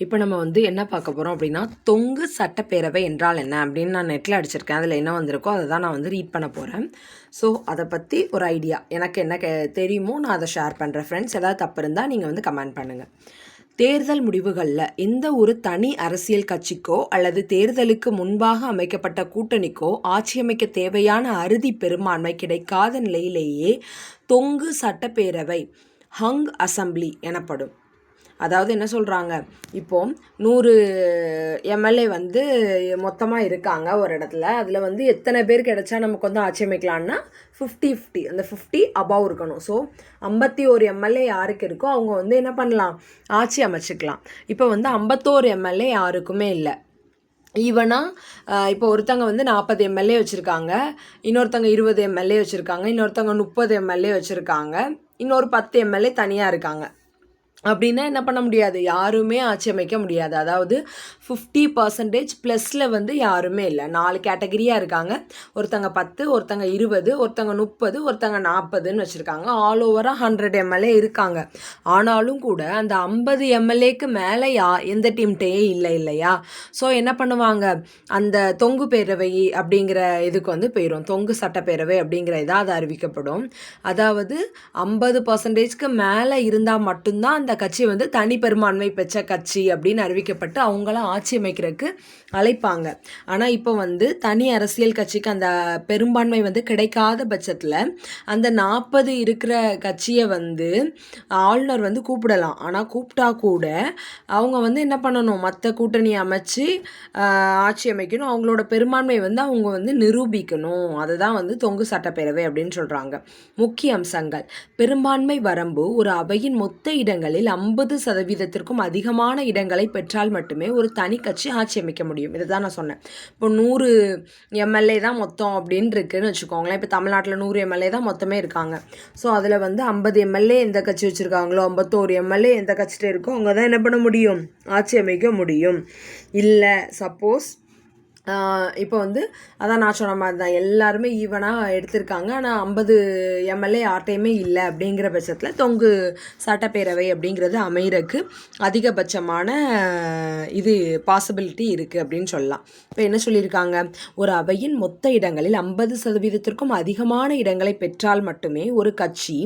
இப்போ நம்ம வந்து என்ன பார்க்க போகிறோம் அப்படின்னா, தொங்கு சட்டப்பேரவை என்றால் என்ன அப்படின்னு நான் நெட்டில் அடிச்சிருக்கேன். அதில் என்ன வந்திருக்கோ அதை தான் நான் வந்து ரீட் பண்ண போகிறேன். ஸோ அதை பற்றி ஒரு ஐடியா எனக்கு என்ன தெரியுமோ நான் அதை ஷேர் பண்ணுறேன். ஃப்ரெண்ட்ஸ், ஏதாவது தப்பு இருந்தால் நீங்கள் வந்து கமெண்ட் பண்ணுங்கள். தேர்தல் முடிவுகளில் எந்த ஒரு தனி அரசியல் கட்சிக்கோ அல்லது தேர்தலுக்கு முன்பாக அமைக்கப்பட்ட கூட்டணிக்கோ ஆட்சியமைக்க தேவையான அறுதி பெரும்பான்மை கிடைக்காத நிலையிலேயே தொங்கு சட்டப்பேரவை ஹங் அசம்பிளி எனப்படும். அதாவது என்ன சொல்கிறாங்க, இப்போது 100 எம்எல்ஏ வந்து மொத்தமாக இருக்காங்க ஒரு இடத்துல. அதில் வந்து எத்தனை பேர் கிடைச்சா நமக்கு வந்து ஆட்சி அமைக்கலான்னா 50-50, அந்த 50 அபவ் இருக்கணும். ஸோ 51 எம்எல்ஏ யாருக்கு இருக்கோ அவங்க வந்து என்ன பண்ணலாம், ஆட்சி அமைச்சிக்கலாம். இப்போ வந்து 51 எம்எல்ஏ யாருக்குமே இல்லை. ஈவனாக இப்போ ஒருத்தங்க வந்து 40 எம்எல்ஏ வச்சுருக்காங்க, இன்னொருத்தங்க 20 எம்எல்ஏ வச்சுருக்காங்க, இன்னொருத்தங்க 30 எம்எல்ஏ வச்சுருக்காங்க, இன்னொரு 10 எம்எல்ஏ தனியாக இருக்காங்க. அப்படின்னா என்ன பண்ண முடியாது, யாருமே ஆட்சி அமைக்க முடியாது. அதாவது 50% ப்ளஸில் வந்து யாருமே இல்லை. 4 கேட்டகரியாக இருக்காங்க. ஒருத்தங்க 10, ஒருத்தங்க 20, ஒருத்தங்க 30, ஒருத்தங்க 40ன்னு வச்சுருக்காங்க. ஆல் ஓவராக 100 எம்எல்ஏ இருக்காங்க. ஆனாலும் கூட அந்த 50 எம்எல்ஏக்கு மேலே எந்த டீம்கிட்டையே இல்லை இல்லையா? ஸோ என்ன பண்ணுவாங்க, அந்த தொங்கு பேரவை அப்படிங்கிற இதுக்கு வந்து போயிடும். தொங்கு சட்டப்பேரவை அப்படிங்கிற இதாக அது அறிவிக்கப்படும். அதாவது 50%க்கு மேலே இருந்தால் மட்டும்தான் அந்த கட்சி வந்து தனி பெரும்பான்மை பெற்ற கட்சி அப்படின்னு அறிவிக்கப்பட்டு அவங்களாம் ஆட்சி அமைக்கிறதுக்கு அழைப்பாங்க. ஆனால் இப்போ வந்து தனி அரசியல் கட்சிக்கு அந்த பெரும்பான்மை வந்து கிடைக்காத பட்சத்தில் அந்த 40 இருக்கிற கட்சியை வந்து ஆளுநர் வந்து கூப்பிடலாம். ஆனால் கூப்பிட்டா கூட அவங்க வந்து என்ன பண்ணணும், மற்ற கூட்டணியை அமைச்சு ஆட்சி அமைக்கணும். அவங்களோட பெரும்பான்மை வந்து அவங்க வந்து நிரூபிக்கணும். அதுதான் வந்து தொங்கு சட்டப்பேரவை அப்படின்னு சொல்கிறாங்க. முக்கிய அம்சங்கள்: பெரும்பான்மை வரம்பு ஒரு அவையின் மொத்த இடங்களில் 50%க்கும் அதிகமான இடங்களை பெற்றால் மட்டுமே ஒரு தனி கட்சி ஆட்சி அமைக்க முடியும். இதை தான் நான் சொன்னேன். இப்போ 100 எம்எல்ஏ தான் மொத்தம் அப்படின்னு இருக்குன்னு வச்சுக்கோங்களேன். இப்போ தமிழ்நாட்டில் 100 எம்எல்ஏ தான் மொத்தமே இருக்காங்க. ஸோ அதில் வந்து 50 எம்எல்ஏ எந்த கட்சி வச்சுருக்காங்களோ, 51 எம்எல்ஏ எந்த கட்சியில் இருக்கோ அவங்க தான் என்ன பண்ண முடியும், ஆட்சி அமைக்க முடியும். இல்லை சப்போஸ் இப்போ வந்து அதான் நான் சொன்ன மாதிரி தான், எல்லாருமே ஈவனாக எடுத்திருக்காங்க. ஆனால் 50 எம்எல்ஏ யார்ட்டையுமே இல்லை அப்படிங்கிற பட்சத்தில் தொங்கு சட்டப்பேரவை அப்படிங்கிறது அமைகிறதுக்கு அதிகபட்சமான இது பாசிபிலிட்டி இருக்குது அப்படின்னு சொல்லலாம். இப்போ என்ன சொல்லியிருக்காங்க, ஒரு அவையின் மொத்த இடங்களில் 50%க்கும் அதிகமான இடங்களை பெற்றால் மட்டுமே ஒரு கட்சி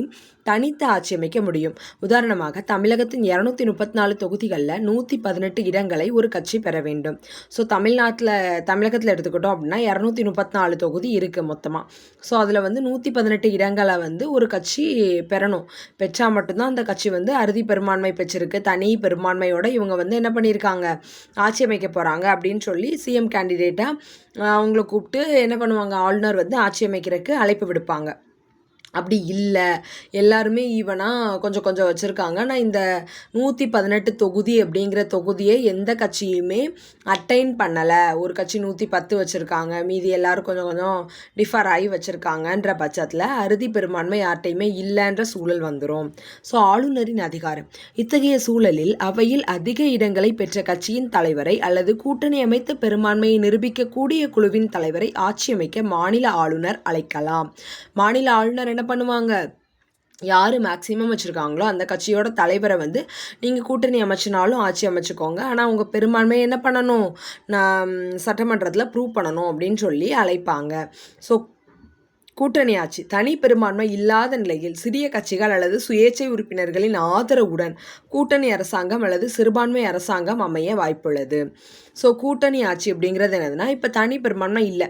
தனித்து ஆட்சி அமைக்க முடியும். உதாரணமாக தமிழகத்தின் 234 தொகுதிகளில் 118 இடங்களை ஒரு கட்சி பெற வேண்டும். ஸோ தமிழகத்தில் எடுத்துக்கிட்டோம் அப்படின்னா 234 தொகுதி இருக்குது மொத்தமாக. ஸோ அதில் வந்து 118 இடங்களை வந்து ஒரு கட்சி பெறணும். பெற்றால் மட்டும்தான் அந்த கட்சி வந்து அறுதி பெரும்பான்மை பெற்றிருக்கு. தனி பெரும்பான்மையோட இவங்க வந்து என்ன பண்ணியிருக்காங்க, ஆட்சி அமைக்க போகிறாங்க அப்படின்னு சொல்லி சிஎம் கேண்டிடேட்டாக அவங்கள கூப்பிட்டு என்ன பண்ணுவாங்க, ஆளுநர் வந்து ஆட்சி அமைக்கிறதுக்கு அழைப்பு விடுப்பாங்க. அப்படி இல்லை, எல்லாருமே ஈவனாக கொஞ்சம் கொஞ்சம் வச்சுருக்காங்க. ஆனால் இந்த 118 தொகுதி அப்படிங்கிற தொகுதியை எந்த கட்சியுமே அட்டைன் பண்ணலை. ஒரு கட்சி 110 வச்சுருக்காங்க, மீதி எல்லோரும் கொஞ்சம் கொஞ்சம் டிஃபர் ஆகி வச்சுருக்காங்கன்ற பட்சத்தில் அறுதி பெரும்பான்மை யார்ட்டையுமே இல்லைன்ற சூழல் வந்துடும். ஸோ ஆளுநரின் அதிகாரம்: இத்தகைய சூழலில் அவையில் அதிக இடங்களை பெற்ற கட்சியின் தலைவரை அல்லது கூட்டணி அமைத்த பெரும்பான்மையை நிரூபிக்கக்கூடிய குழுவின் தலைவரை ஆட்சி அமைக்க மாநில ஆளுநர் அழைக்கலாம். மாநில ஆளுநர் என்ன பண்ணுவாங்க, யார் மேக்ஸிமம் வச்சுருக்காங்களோ அந்த கட்சியோட தலைவரை வந்து நீங்கள் கூட்டணி அமைச்சினாலும் ஆட்சி அமைச்சுக்கோங்க, ஆனால் அவங்க பெரும்பான்மையை என்ன பண்ணணும், நான் சட்டமன்றத்தில் ப்ரூவ் பண்ணணும் அப்படின்னு சொல்லி அழைப்பாங்க. ஸோ கூட்டணி ஆட்சி: தனி பெரும்பான்மை இல்லாத நிலையில் சிறிய கட்சிகள் அல்லது சுயேட்சை உறுப்பினர்களின் ஆதரவுடன் கூட்டணி அரசாங்கம் அல்லது சிறுபான்மை அரசாங்கம் அமைய வாய்ப்புள்ளது. ஸோ கூட்டணி ஆட்சி அப்படிங்கிறது என்னதுன்னா, இப்போ தனி பெரும்பான்மை இல்லை.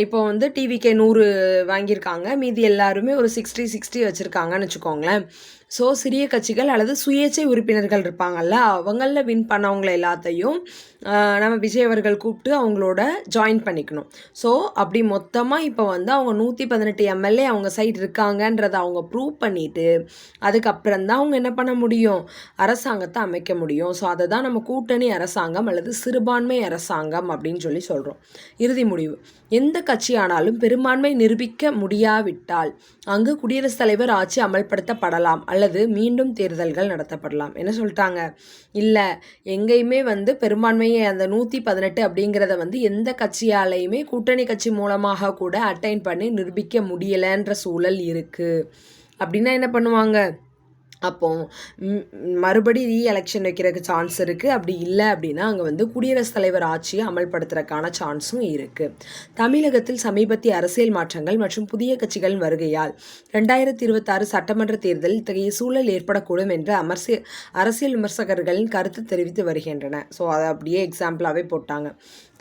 இப்போ வந்து டிவிகே 100 வாங்கியிருக்காங்க, மீதி எல்லாருமே ஒரு 60 வச்சுருக்காங்கன்னு வச்சுக்கோங்களேன். ஸோ சிறிய கட்சிகள் அல்லது சுயேட்சை உறுப்பினர்கள் இருப்பாங்கள்ல, அவங்களில் வின் பண்ணவங்களை எல்லாத்தையும் நம்ம விஜய் அவர்கள் கூப்பிட்டு அவங்களோட ஜாயின் பண்ணிக்கணும். ஸோ அப்படி மொத்தமாக இப்போ வந்து அவங்க 118 எம்எல்ஏ அவங்க சைடு இருக்காங்கன்றதை அவங்க ப்ரூவ் பண்ணிவிட்டு அதுக்கப்புறம் தான் அவங்க என்ன பண்ண முடியும், அரசாங்கத்தை அமைக்க முடியும். ஸோ அதை தான் நம்ம கூட்டணி அரசாங்கம் அல்லது சிறுபான்மை அரசாங்கம் அப்படின்னு சொல்லி சொல்கிறோம். இறுதி முடிவு: எந்த கட்சியானாலும் பெரும்பான்மை நிரூபிக்க முடியாவிட்டால் அங்கு குடியரசுத் தலைவர் ஆட்சி அமல்படுத்தப்படலாம் அல்லது மீண்டும் தேர்தல்கள் நடத்தப்படலாம். என்ன சொல்லிட்டாங்க, இல்லை எங்கேயுமே வந்து பெரும்பான்மையை அந்த 118 அப்படிங்கிறத வந்து எந்த கட்சியாலையுமே கூட்டணி கட்சி மூலமாக கூட அட்டைன் பண்ணி நிரூபிக்க முடியலைன்ற சூழல் இருக்குது. அப்படின்னா என்ன பண்ணுவாங்க, அப்போ மறுபடி ரீஎலெக்ஷன் வைக்கிறதுக்கு சான்ஸ் இருக்குது. அப்படி இல்லை அப்படின்னா அங்கே வந்து குடியரசுத் தலைவர் ஆட்சியை அமல்படுத்துறதுக்கான சான்ஸும் இருக்குது. தமிழகத்தில் சமீபத்திய அரசியல் மாற்றங்கள் மற்றும் புதிய கட்சிகளின் வருகையால் 2026 சட்டமன்ற தேர்தலில் இத்தகைய சூழல் ஏற்படக்கூடும் என்று அரசியல் விமர்சகர்களின் கருத்து தெரிவித்து வருகின்றன. ஸோ அதை அப்படியே எக்ஸாம்பிளாகவே போட்டாங்க.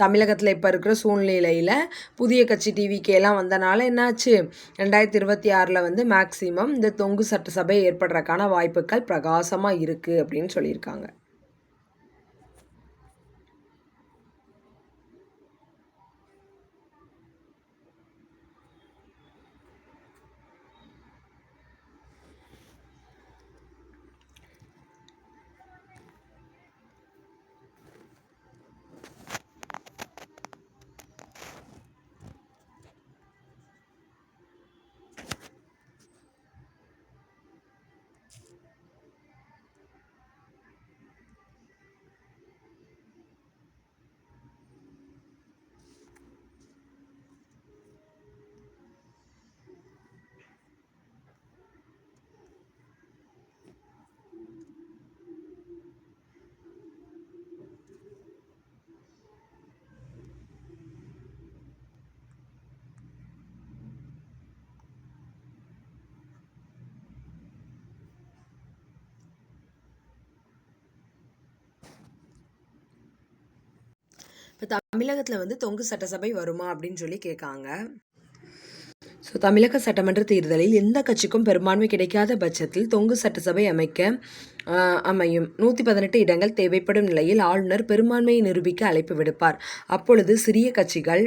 தமிழகத்தில் இப்போ இருக்கிற சூழ்நிலையில் புதிய கட்சி டிவிக்கெல்லாம் வந்தனால என்னாச்சு, 2026 வந்து மேக்சிமம் இந்த தொங்கு சட்டசபை ஏற்படுறதுக்கான வாய்ப்புகள் பிரகாசமாக இருக்குது அப்படின்னு சொல்லியிருக்காங்க. இப்போ தமிழகத்தில் வந்து தொங்கு சட்டசபை வருமா அப்படின்னு சொல்லி கேட்காங்க. ஸோ தமிழக சட்டமன்ற தேர்தலில் எந்த கட்சிக்கும் பெரும்பான்மை கிடைக்காத பட்சத்தில் தொங்கு சட்டசபை அமையும். 118 இடங்கள் தேவைப்படும் நிலையில் ஆளுநர் பெரும்பான்மையை நிரூபிக்க அழைப்பு விடுப்பார். அப்பொழுது சிறிய கட்சிகள்